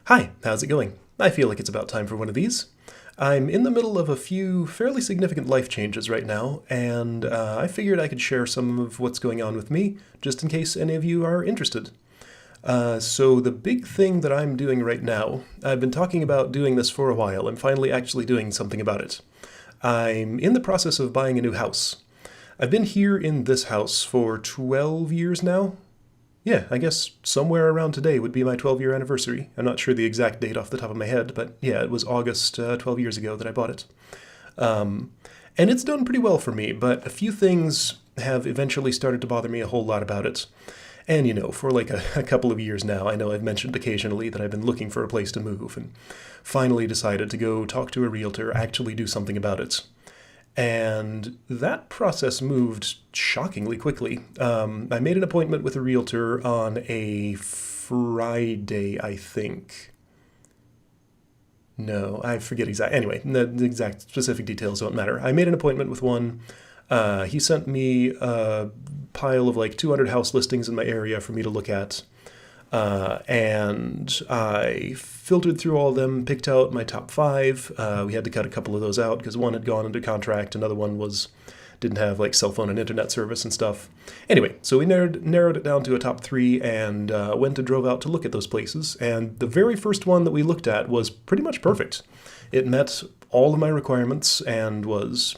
Hi, how's it going? I feel like it's about time for one of these. I'm in the middle of a few fairly significant life changes right now, and I figured I could share some of what's going on with me, just in case any of you are interested. So the big thing that I'm doing right now, I've been talking about doing this for a while. I'm finally actually doing something about it. I'm in the process of buying a new house. I've been here in this house for 12 years now. Yeah, I guess somewhere around today would be my 12-year anniversary. I'm not sure the exact date off the top of my head, but yeah, it was August 12 years ago that I bought it. And it's done pretty well for me, but a few things have eventually started to bother me a whole lot about it. And for like a couple of years now, I know I've mentioned occasionally that I've been looking for a place to move and finally decided to go talk to a realtor, actually do something about it. And that process moved shockingly quickly. I made an appointment with a realtor on a Friday, I think. No, I forget exact. Anyway, the exact specific details don't matter. I made an appointment with one. He sent me a pile of like 200 house listings in my area for me to look at. And I filtered through all of them, picked out my top five. We had to cut a couple of those out because one had gone under contract. Another one didn't have like cell phone and internet service and stuff. Anyway, so we narrowed it down to a top three and went and drove out to look at those places. And the very first one that we looked at was pretty much perfect. It met all of my requirements and was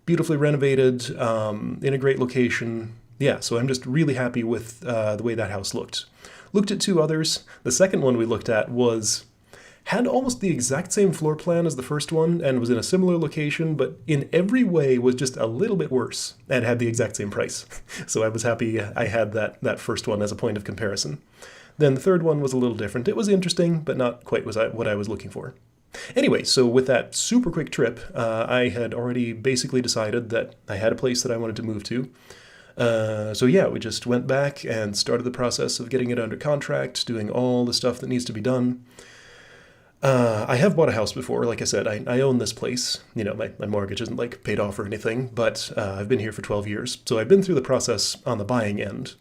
beautifully renovated, in a great location. Yeah, so I'm just really happy with the way that house looked. Looked at two others. The second one we looked at had almost the exact same floor plan as the first one and was in a similar location, but in every way was just a little bit worse and had the exact same price. So I was happy I had that first one as a point of comparison. Then the third one was a little different. It was interesting, but not quite what I was looking for. Anyway, so with that super quick trip, I had already basically decided that I had a place that I wanted to move to. So yeah, we just went back and started the process of getting it under contract, doing all the stuff that needs to be done. I have bought a house before. Like I said, I own this place. My mortgage isn't like paid off or anything, but I've been here for 12 years. So I've been through the process on the buying end.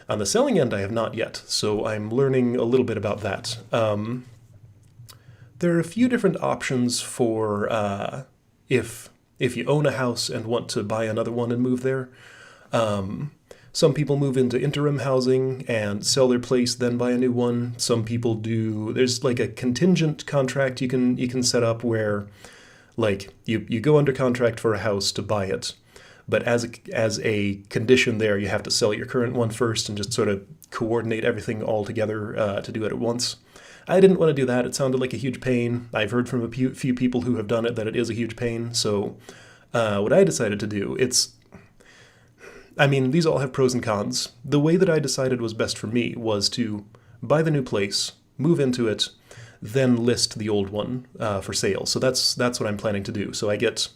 On the selling end, I have not yet. So I'm learning a little bit about that. There are a few different options for if you own a house and want to buy another one and move there. Some people move into interim housing and sell their place, then buy a new one. Some people do. There's like a contingent contract you can set up where, like, you go under contract for a house to buy it, but as a condition there, you have to sell your current one first and just sort of coordinate everything all together to do it at once. I didn't want to do that. It sounded like a huge pain. I've heard from a few people who have done it that it is a huge pain. So what I decided to do, these all have pros and cons. The way that I decided was best for me was to buy the new place, move into it, then list the old one for sale. So that's what I'm planning to do. So I get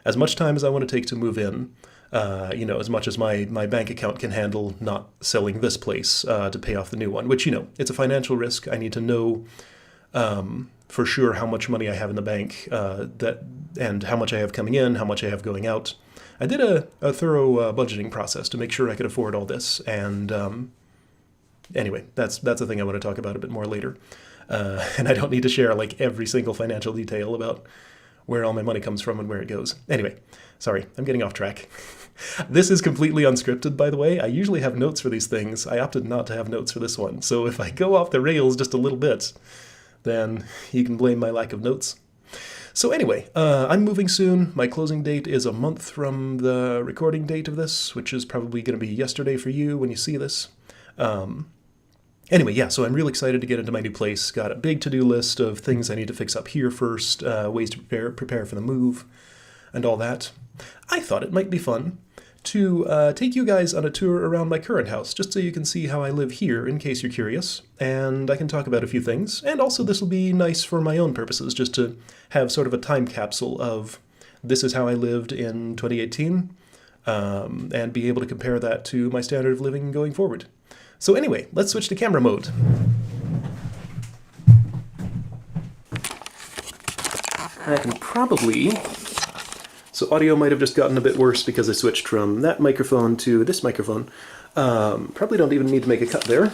as much time as I want to take to move in, as much as my bank account can handle not selling this place to pay off the new one, which, it's a financial risk. I need to know for sure how much money I have in the bank and how much I have coming in, how much I have going out. I did a thorough budgeting process to make sure I could afford all this, and anyway, that's a thing I want to talk about a bit more later. And I don't need to share like every single financial detail about where all my money comes from and where it goes. Anyway, sorry, I'm getting off track. This is completely unscripted, by the way. I usually have notes for these things. I opted not to have notes for this one, so if I go off the rails just a little bit, then you can blame my lack of notes. So anyway, I'm moving soon. My closing date is a month from the recording date of this, which is probably going to be yesterday for you when you see this. Anyway, yeah, so I'm real excited to get into my new place. Got a big to-do list of things I need to fix up here first, ways to prepare for the move, and all that. I thought it might be fun to take you guys on a tour around my current house, just so you can see how I live here, in case you're curious, and I can talk about a few things. And also this will be nice for my own purposes, just to have sort of a time capsule of this is how I lived in 2018, and be able to compare that to my standard of living going forward. So anyway, let's switch to camera mode. I can probably... So audio might have just gotten a bit worse because I switched from that microphone to this microphone. Probably don't even need to make a cut there.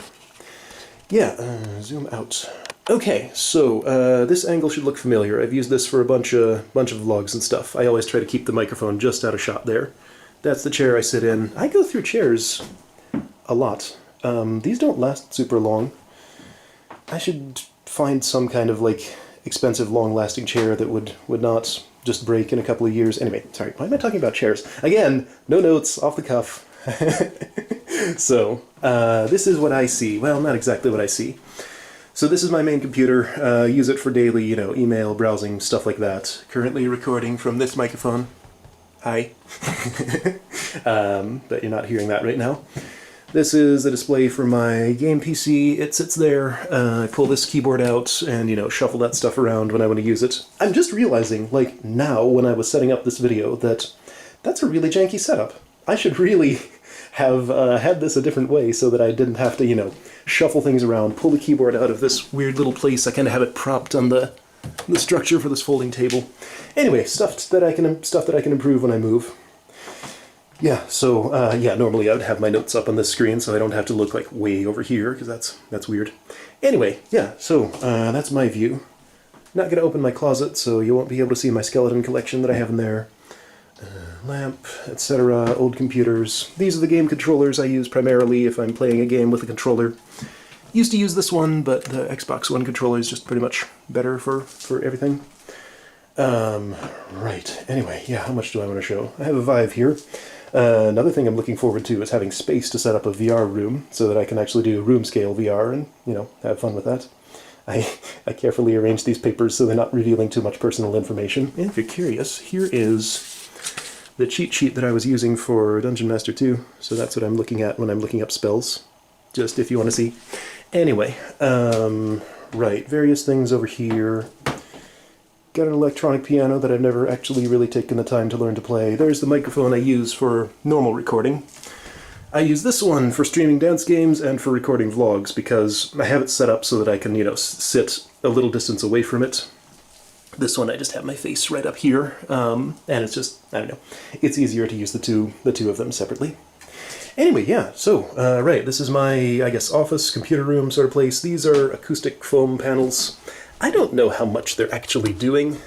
Yeah, zoom out. Okay, so this angle should look familiar. I've used this for a bunch of vlogs and stuff. I always try to keep the microphone just out of shot there. That's the chair I sit in. I go through chairs a lot. These don't last super long. I should find some kind of like expensive long-lasting chair that would not just break in a couple of years. Anyway, sorry, why am I talking about chairs? Again, no notes, off the cuff. So, this is what I see. Well, not exactly what I see. So this is my main computer. Use it for daily, you know, email, browsing, stuff like that. Currently recording from this microphone. Hi. But you're not hearing that right now. This is a display for my game PC. It sits there. I pull this keyboard out and, you know, shuffle that stuff around when I want to use it. I'm just realizing, like, now when I was setting up this video, that that's a really janky setup. I should really have had this a different way so that I didn't have to, you know, shuffle things around, pull the keyboard out of this weird little place. I kind of have it propped on the structure for this folding table. Anyway, stuff that I can improve when I move. Yeah, so yeah, normally I would have my notes up on this screen so I don't have to look like way over here because that's weird. Anyway, yeah, so that's my view. Not gonna open my closet, so you won't be able to see my skeleton collection that I have in there. Lamp, etc., old computers. These are the game controllers I use primarily if I'm playing a game with a controller. Used to use this one, but the Xbox One controller is just pretty much better for everything. Right, anyway, yeah, how much do I want to show? I have a Vive here. Another thing I'm looking forward to is having space to set up a VR room so that I can actually do room scale VR and, you know, have fun with that. I carefully arranged these papers so they're not revealing too much personal information. And if you're curious, here is the cheat sheet that I was using for Dungeon Master 2, so that's what I'm looking at when I'm looking up spells, just if you want to see. Anyway, right, various things over here. Got an electronic piano that I've never actually really taken the time to learn to play. There's the microphone I use for normal recording. I use this one for streaming dance games and for recording vlogs because I have it set up so that I can, you know, sit a little distance away from it. This one I just have my face right up here, and it's just, I don't know, it's easier to use the two of them separately. Anyway, yeah, so, right, this is my, I guess, office, computer room sort of place. These are acoustic foam panels. I don't know how much they're actually doing,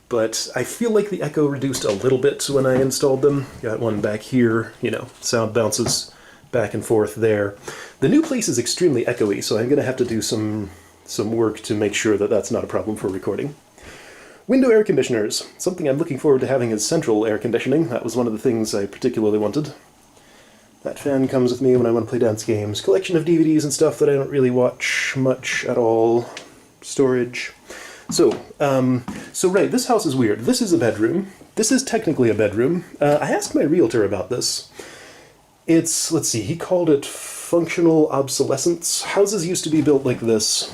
but I feel like the echo reduced a little bit when I installed them. Got one back here, you know, sound bounces back and forth there. The new place is extremely echoey, so I'm going to have to do some work to make sure that that's not a problem for recording. Window air conditioners. Something I'm looking forward to having is central air conditioning. That was one of the things I particularly wanted. That fan comes with me when I want to play dance games. Collection of DVDs and stuff that I don't really watch much at all. Storage. So right, this house is weird. This is a bedroom. This is technically a bedroom. I asked my realtor about this. It's, let's see, he called it functional obsolescence. Houses used to be built like this,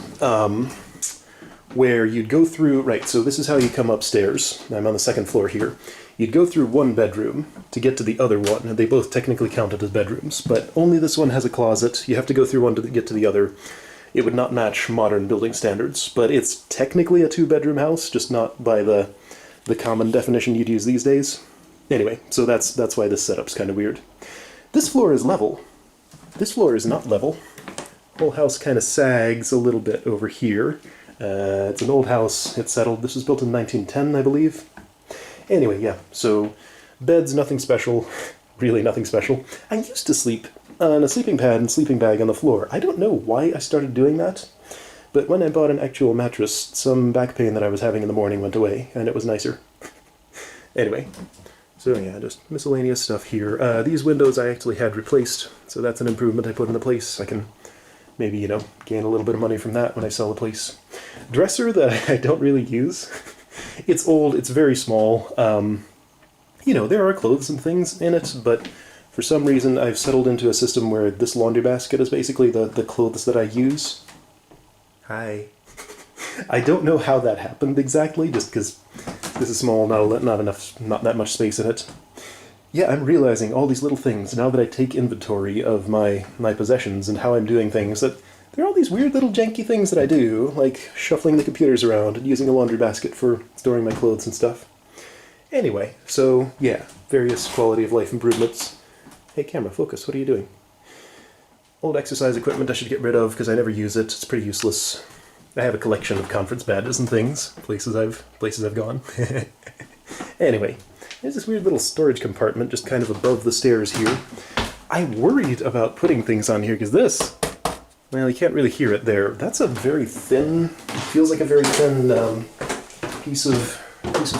where you'd go through, right, so this is how you come upstairs. I'm on the second floor here. You'd go through one bedroom to get to the other one, and they both technically counted as bedrooms, but only this one has a closet. You have to go through one to get to the other. It would not match modern building standards, but it's technically a two-bedroom house, just not by the common definition you'd use these days. Anyway, so that's why this setup's kind of weird. This floor is level. This floor is not level. Whole house kind of sags a little bit over here. It's an old house. It's settled. This was built in 1910, I believe. Anyway, yeah, so bed's nothing special. Really nothing special. I used to sleep on a sleeping pad and sleeping bag on the floor. I don't know why I started doing that, but when I bought an actual mattress, some back pain that I was having in the morning went away, and it was nicer. Anyway. So yeah, just miscellaneous stuff here. These windows I actually had replaced, so that's an improvement I put into place. I can maybe, you know, gain a little bit of money from that when I sell the place. Dresser that I don't really use. It's old, it's very small. You know, there are clothes and things in it, but for some reason I've settled into a system where this laundry basket is basically the clothes that I use. Hi. I don't know how that happened exactly, just because this is small, not that much space in it. Yeah, I'm realizing all these little things now that I take inventory of my possessions and how I'm doing things, that there are all these weird little janky things that I do, like shuffling the computers around and using a laundry basket for storing my clothes and stuff. Anyway, so yeah, various quality of life improvements. Hey camera, focus, what are you doing? Old exercise equipment I should get rid of because I never use it, it's pretty useless. I have a collection of conference badges and things, places I've gone. Anyway, there's this weird little storage compartment just kind of above the stairs here. I worried about putting things on here because this, well, you can't really hear it there. That's a very thin, feels like a very thin piece of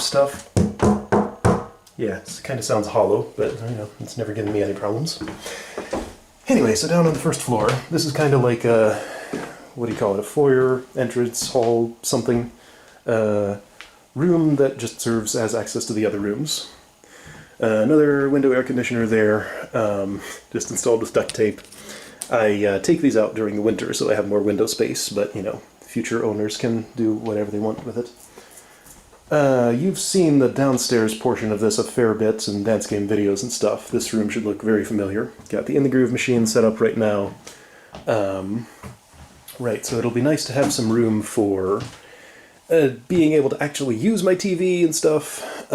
stuff. Yeah, it kind of sounds hollow, but you know, it's never given me any problems. Anyway, so down on the first floor, this is kind of like a, what do you call it, a foyer, entrance, hall, something. Room that just serves as access to the other rooms. Another window air conditioner there, just installed with duct tape. I take these out during the winter so I have more window space, but you know, future owners can do whatever they want with it. You've seen the downstairs portion of this a fair bit in dance game videos and stuff. This room should look very familiar. Got the In the Groove machine set up right now. Right, so it'll be nice to have some room for being able to actually use my TV and stuff,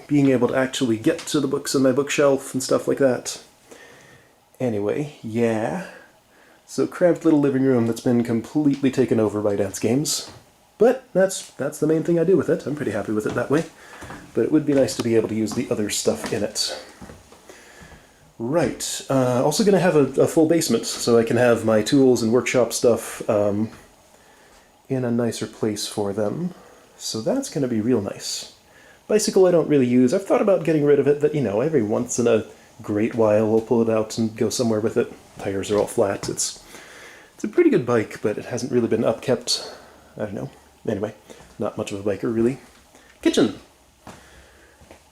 being able to actually get to the books on my bookshelf and stuff like that. Anyway, yeah. So cramped little living room that's been completely taken over by dance games. But that's the main thing I do with it. I'm pretty happy with it that way. But it would be nice to be able to use the other stuff in it. Right. Also going to have a full basement, so I can have my tools and workshop stuff in a nicer place for them. So that's going to be real nice. Bicycle I don't really use. I've thought about getting rid of it, but you know, every once in a great while I'll pull it out and go somewhere with it. Tires are all flat. It's a pretty good bike, but it hasn't really been upkept. I don't know. Anyway, not much of a biker, really. Kitchen!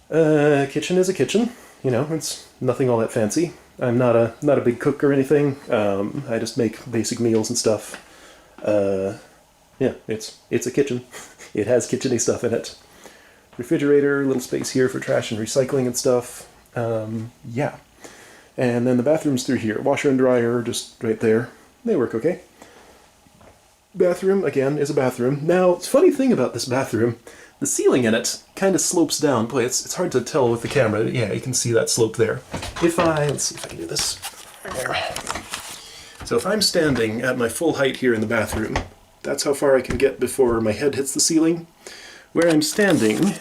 Kitchen is a kitchen. You know, it's nothing all that fancy. I'm not a big cook or anything. I just make basic meals and stuff. Yeah, it's a kitchen. It has kitchen-y stuff in it. Refrigerator, little space here for trash and recycling and stuff. Yeah. And then the bathroom's through here. Washer and dryer, just right there. They work okay. Bathroom, again, is a bathroom. Now, funny thing about this bathroom, the ceiling in it kind of slopes down. Boy, it's hard to tell with the camera. Yeah, you can see that slope there. Let's see if I can do this. There. So if I'm standing at my full height here in the bathroom, that's how far I can get before my head hits the ceiling. Where I'm standing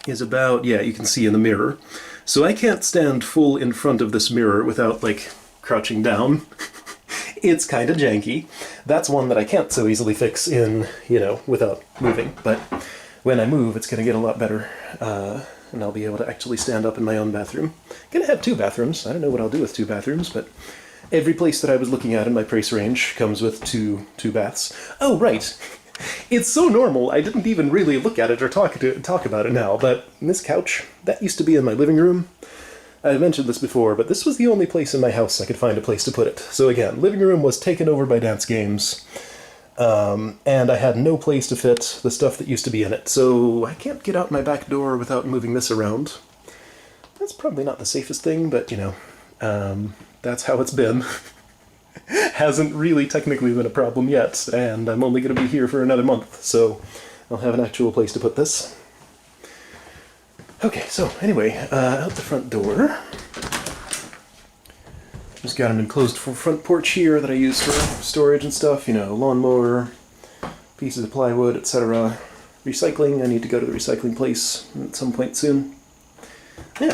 is about, yeah, you can see in the mirror. So I can't stand full in front of this mirror without, like, crouching down. It's kind of janky. That's one that I can't so easily fix in, you know, without moving. But when I move, it's going to get a lot better. And I'll be able to actually stand up in my own bathroom. Gonna have 2 bathrooms. I don't know what I'll do with 2 bathrooms, but every place that I was looking at in my price range comes with two baths. Oh, right. It's so normal, I didn't even really look at it or talk about it now, but this couch, that used to be in my living room. I mentioned this before, but this was the only place in my house I could find a place to put it. So again, living room was taken over by dance games, and I had no place to fit the stuff that used to be in it. So I can't get out my back door without moving this around. That's probably not the safest thing, but you know, that's how it's been. Hasn't really technically been a problem yet, and I'm only going to be here for another month, so I'll have an actual place to put this. Okay, so anyway, out the front door. Just got an enclosed front porch here that I use for storage and stuff, you know, lawnmower, pieces of plywood, etc. Recycling, I need to go to the recycling place at some point soon. Yeah.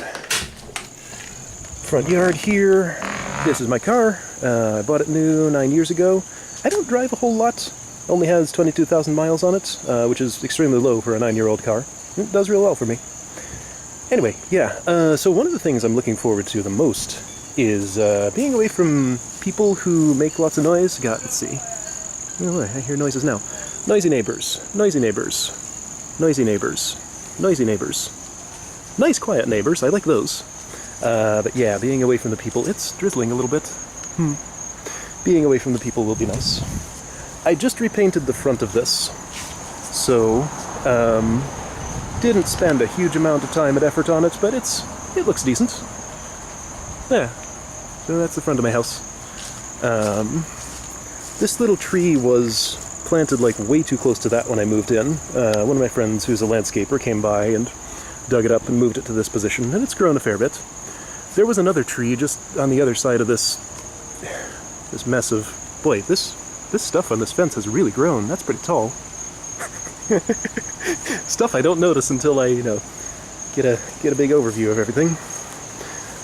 Front yard here. This is my car. I bought it new 9 years ago. I don't drive a whole lot. Only has 22,000 miles on it, which is extremely low for a 9-year-old car. It does real well for me. Anyway, yeah, so one of the things I'm looking forward to the most is being away from people who make lots of noise. Let's see. Oh, I hear noises now. Noisy neighbors, noisy neighbors, noisy neighbors, noisy neighbors. Nice quiet neighbors, I like those. But yeah, being away from the people, it's drizzling a little bit. Being away from the people will be nice. I just repainted the front of this, so didn't spend a huge amount of time and effort on it, but it looks decent. Yeah, so that's the front of my house. This little tree was planted like way too close to that when I moved in. One of my friends who's a landscaper came by and dug it up and moved it to this position, and it's grown a fair bit. There was another tree just on the other side of this mess of... Boy, this this stuff on this fence has really grown. That's pretty tall. Stuff I don't notice until I, get a big overview of everything.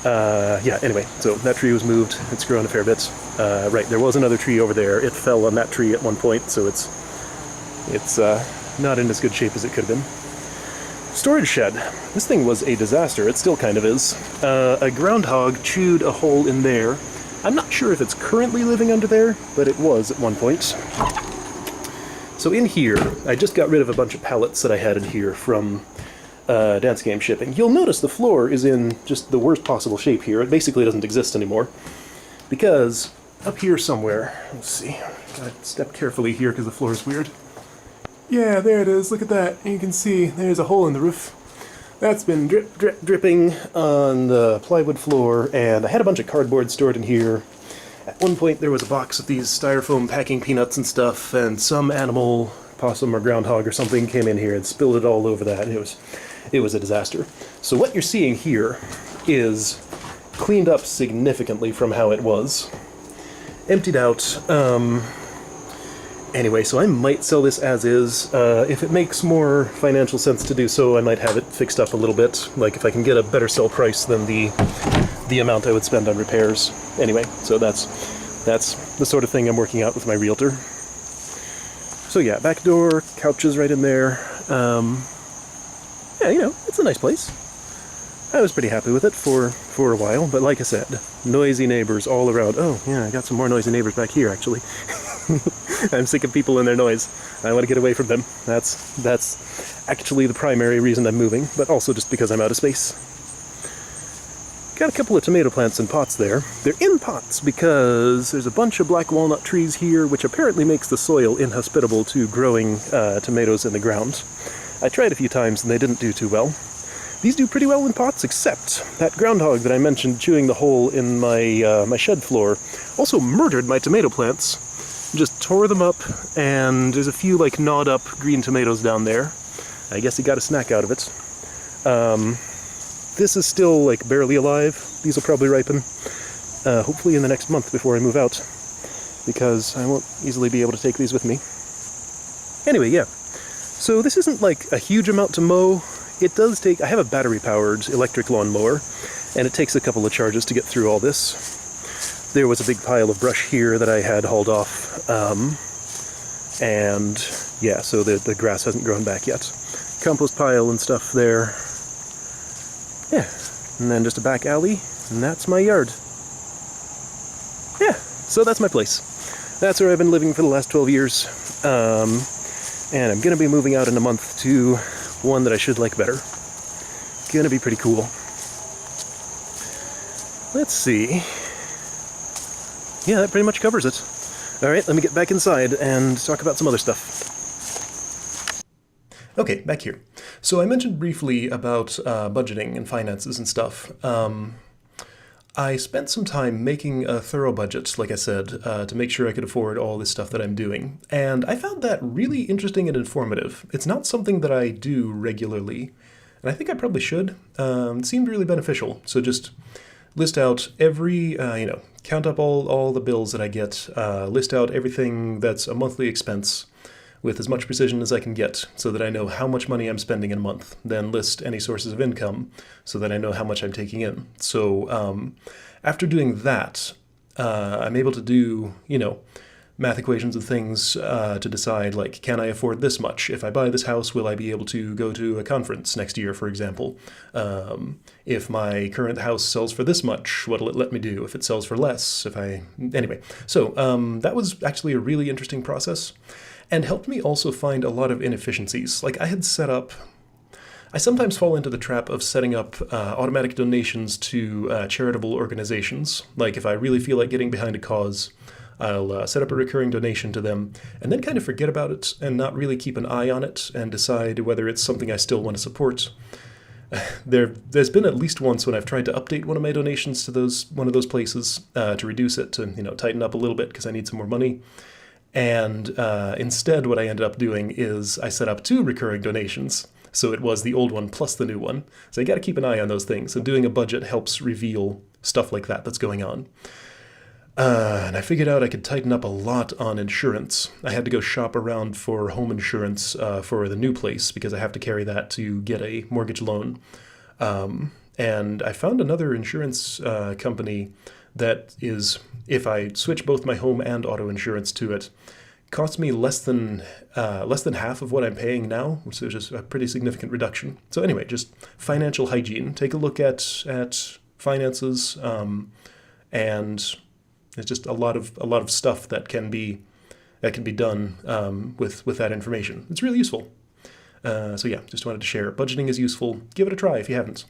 Yeah, anyway, so that tree was moved. It's grown a fair bit. Right, there was another tree over there. It fell on that tree at one point, so it's not in as good shape as it could have been. Storage shed. This thing was a disaster. It still kind of is. A groundhog chewed a hole in there. I'm not sure if it's currently living under there, but it was at one point. So in here, I just got rid of a bunch of pallets that I had in here from Dance Game shipping. You'll notice the floor is in just the worst possible shape here. It basically doesn't exist anymore. Because up here somewhere, let's see, gotta step carefully here because the floor is weird. Yeah, there it is, look at that. And you can see there's a hole in the roof. That's been dripping on the plywood floor, and I had a bunch of cardboard stored in here. At one point there was a box of these styrofoam packing peanuts and stuff, and some animal, possum or groundhog or something, came in here and spilled it all over that. It was a disaster. So what you're seeing here is cleaned up significantly from how it was. Emptied out. Anyway, so I might sell this as is. If it makes more financial sense to do so, I might have it fixed up a little bit. Like if I can get a better sell price than the amount I would spend on repairs. Anyway, so that's the sort of thing I'm working out with my realtor. So yeah, back door, couches right in there. Yeah, it's a nice place. I was pretty happy with it for a while, but like I said, noisy neighbors all around. Oh, yeah, I got some more noisy neighbors back here, actually. I'm sick of people and their noise. I want to get away from them. That's actually the primary reason I'm moving, but also just because I'm out of space. Got a couple of tomato plants in pots there. They're in pots because there's a bunch of black walnut trees here, which apparently makes the soil inhospitable to growing tomatoes in the ground. I tried a few times and they didn't do too well. These do pretty well in pots, except that groundhog that I mentioned chewing the hole in my my shed floor also murdered my tomato plants. Just tore them up, and there's a few like gnawed up green tomatoes down there. I guess he got a snack out of it. This is still like barely alive. These will probably ripen, hopefully in the next month before I move out, because I won't easily be able to take these with me. Anyway, yeah. So this isn't like a huge amount to mow. It does take, I have a battery-powered electric lawnmower, and it takes a couple of charges to get through all this. There was a big pile of brush here that I had hauled off, and yeah, so the grass hasn't grown back yet. Compost pile and stuff there. Yeah, and then just a back alley, and that's my yard. Yeah, so that's my place. That's where I've been living for the last 12 years. And I'm gonna be moving out in a month to one that I should like better. Gonna be pretty cool. Let's see. Yeah, that pretty much covers it. Alright, let me get back inside and talk about some other stuff. Okay, back here. So I mentioned briefly about budgeting and finances and stuff. I spent some time making a thorough budget, like I said, to make sure I could afford all this stuff that I'm doing. And I found that really interesting and informative. It's not something that I do regularly, and I think I probably should. It seemed really beneficial. So just list out every, count up all the bills that I get, list out everything that's a monthly expense with as much precision as I can get so that I know how much money I'm spending in a month, then list any sources of income so that I know how much I'm taking in. So after doing that, I'm able to do, math equations and things to decide, like, can I afford this much? If I buy this house, will I be able to go to a conference next year, for example? If my current house sells for this much, what'll it let me do? If it sells for less, Anyway, so that was actually a really interesting process, and helped me also find a lot of inefficiencies. Like I sometimes fall into the trap of setting up automatic donations to charitable organizations. Like if I really feel like getting behind a cause, I'll set up a recurring donation to them and then kind of forget about it and not really keep an eye on it and decide whether it's something I still want to support. There's been at least once when I've tried to update one of my donations to one of those places to reduce it, to tighten up a little bit because I need some more money. And instead what I ended up doing is I set up 2 recurring donations. So it was the old one plus the new one. So you got to keep an eye on those things. And doing a budget helps reveal stuff like that that's going on. And I figured out I could tighten up a lot on insurance. I had to go shop around for home insurance for the new place because I have to carry that to get a mortgage loan. And I found another insurance company that is, if I switch both my home and auto insurance to it, costs me less than half of what I'm paying now, which is just a pretty significant reduction. So anyway, just financial hygiene. Take a look at finances, and it's just a lot of stuff that can be done with that information. It's really useful. So yeah, just wanted to share. Budgeting is useful. Give it a try if you haven't.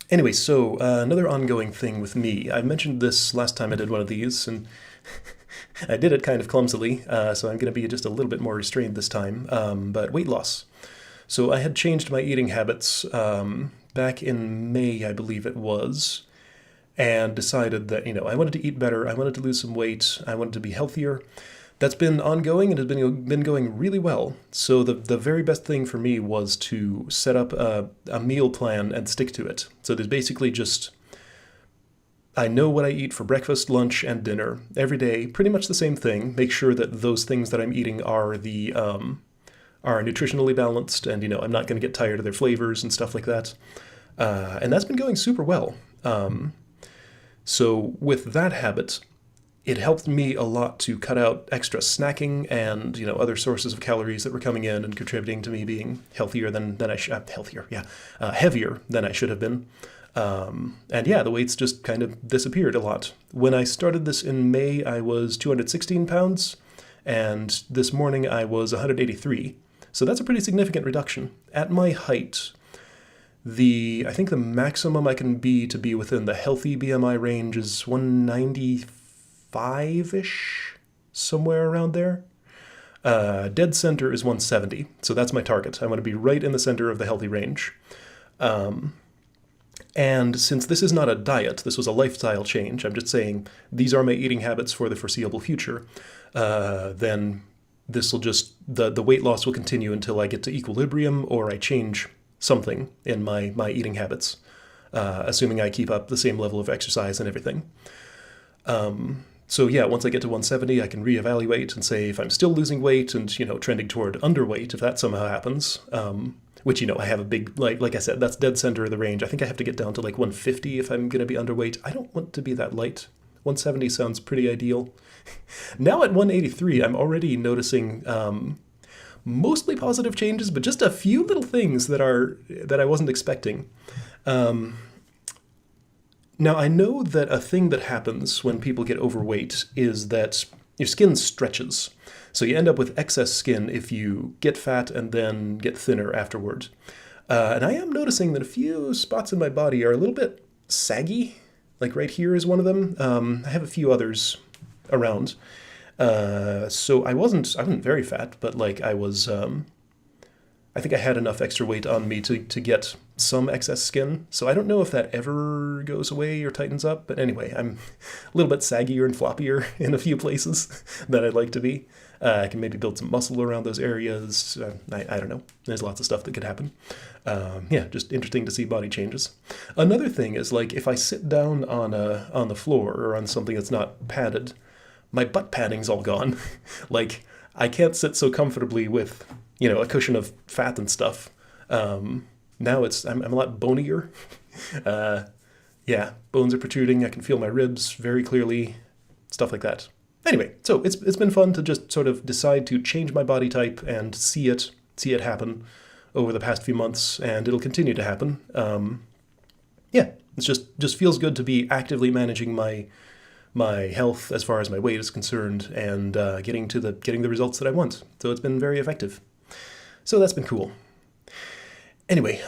Anyway, so another ongoing thing with me. I mentioned this last time I did one of these, and I did it kind of clumsily, so I'm going to be just a little bit more restrained this time. But weight loss. So I had changed my eating habits back in May, I believe it was, and decided that, I wanted to eat better, I wanted to lose some weight, I wanted to be healthier. That's been ongoing and has been going really well. So the very best thing for me was to set up a meal plan and stick to it. So there's basically just, I know what I eat for breakfast, lunch, and dinner every day, pretty much the same thing. Make sure that those things that I'm eating are are nutritionally balanced, and I'm not going to get tired of their flavors and stuff like that. And that's been going super well. So with that habit, it helped me a lot to cut out extra snacking and other sources of calories that were coming in and contributing to me being healthier than I should heavier than I should have been. And yeah, the weight's just kind of disappeared a lot. When I started this in May, I was 216 pounds, and this morning I was 183. So that's a pretty significant reduction. At my height, I think the maximum I can be to be within the healthy BMI range is 195-ish, somewhere around there. Dead center is 170, so that's my target. I want to be right in the center of the healthy range. And since this is not a diet, this was a lifestyle change, I'm just saying these are my eating habits for the foreseeable future, then this will just, the weight loss will continue until I get to equilibrium or I change something in my eating habits, assuming I keep up the same level of exercise and everything. So yeah, once I get to 170, I can reevaluate and say if I'm still losing weight and, trending toward underweight, if that somehow happens, which, I have a big, like I said, that's dead center of the range. I think I have to get down to like 150 if I'm going to be underweight. I don't want to be that light. 170 sounds pretty ideal. Now at 183, I'm already noticing mostly positive changes, but just a few little things that I wasn't expecting. Now, I know that a thing that happens when people get overweight is that your skin stretches. So you end up with excess skin if you get fat and then get thinner afterward. And I am noticing that a few spots in my body are a little bit saggy. Like right here is one of them. I have a few others around. So I wasn't very fat, but I was, I think I had enough extra weight on me to get some excess skin. So I don't know if that ever goes away or tightens up. But anyway, I'm a little bit saggier and floppier in a few places than I'd like to be. I can maybe build some muscle around those areas. I don't know. There's lots of stuff that could happen. Yeah, just interesting to see body changes. Another thing is if I sit down on the floor or on something that's not padded, my butt padding's all gone. I can't sit so comfortably with a cushion of fat and stuff. Now I'm a lot bonier. Yeah, bones are protruding. I can feel my ribs very clearly. Stuff like that. Anyway, so it's been fun to just sort of decide to change my body type and see it happen over the past few months, and it'll continue to happen. Yeah, it's just feels good to be actively managing my health as far as my weight is concerned, and getting the results that I want. So it's been very effective. So that's been cool. Anyway,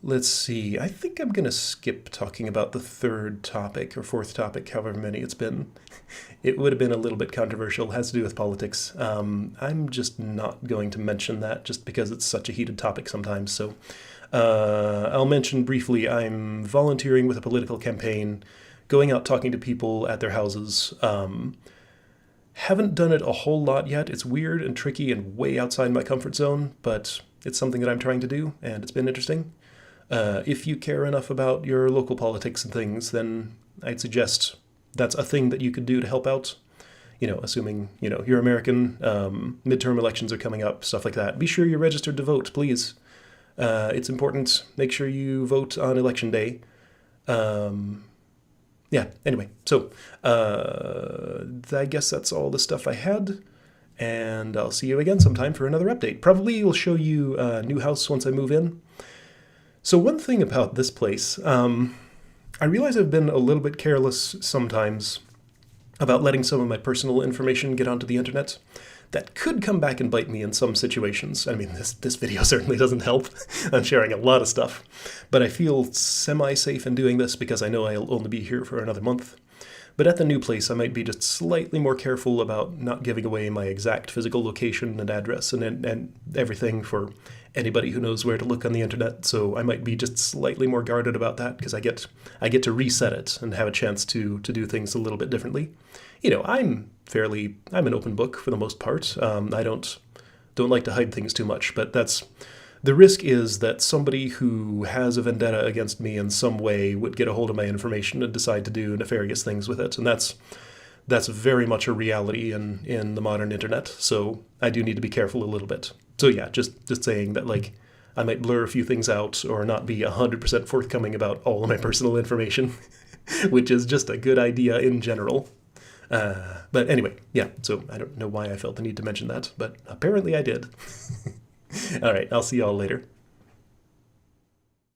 let's see. I think I'm going to skip talking about the third topic or fourth topic, however many it's been. It would have been a little bit controversial. It has to do with politics. I'm just not going to mention that just because it's such a heated topic sometimes. So I'll mention briefly I'm volunteering with a political campaign, going out talking to people at their houses. Haven't done it a whole lot yet. It's weird and tricky and way outside my comfort zone, but it's something that I'm trying to do, and it's been interesting. If you care enough about your local politics and things, then I'd suggest that's a thing that you could do to help out. Assuming, you're American, midterm elections are coming up, stuff like that. Be sure you're registered to vote, please. It's important. Make sure you vote on election day. Yeah, anyway, so I guess that's all the stuff I had. And I'll see you again sometime for another update. Probably will show you a new house once I move in. So one thing about this place, I realize I've been a little bit careless sometimes about letting some of my personal information get onto the internet. That could come back and bite me in some situations. I mean, this video certainly doesn't help. I'm sharing a lot of stuff. But I feel semi-safe in doing this because I know I'll only be here for another month. But at the new place, I might be just slightly more careful about not giving away my exact physical location and address and everything for anybody who knows where to look on the internet. So I might be just slightly more guarded about that because I get to reset it and have a chance to do things a little bit differently. I'm an open book for the most part. I don't like to hide things too much, but the risk is that somebody who has a vendetta against me in some way would get a hold of my information and decide to do nefarious things with it. And that's very much a reality in the modern internet. So I do need to be careful a little bit. So yeah, just saying that, like, I might blur a few things out or not be 100% forthcoming about all of my personal information, which is just a good idea in general. But anyway, yeah, so I don't know why I felt the need to mention that, but apparently I did. All right, I'll see y'all later.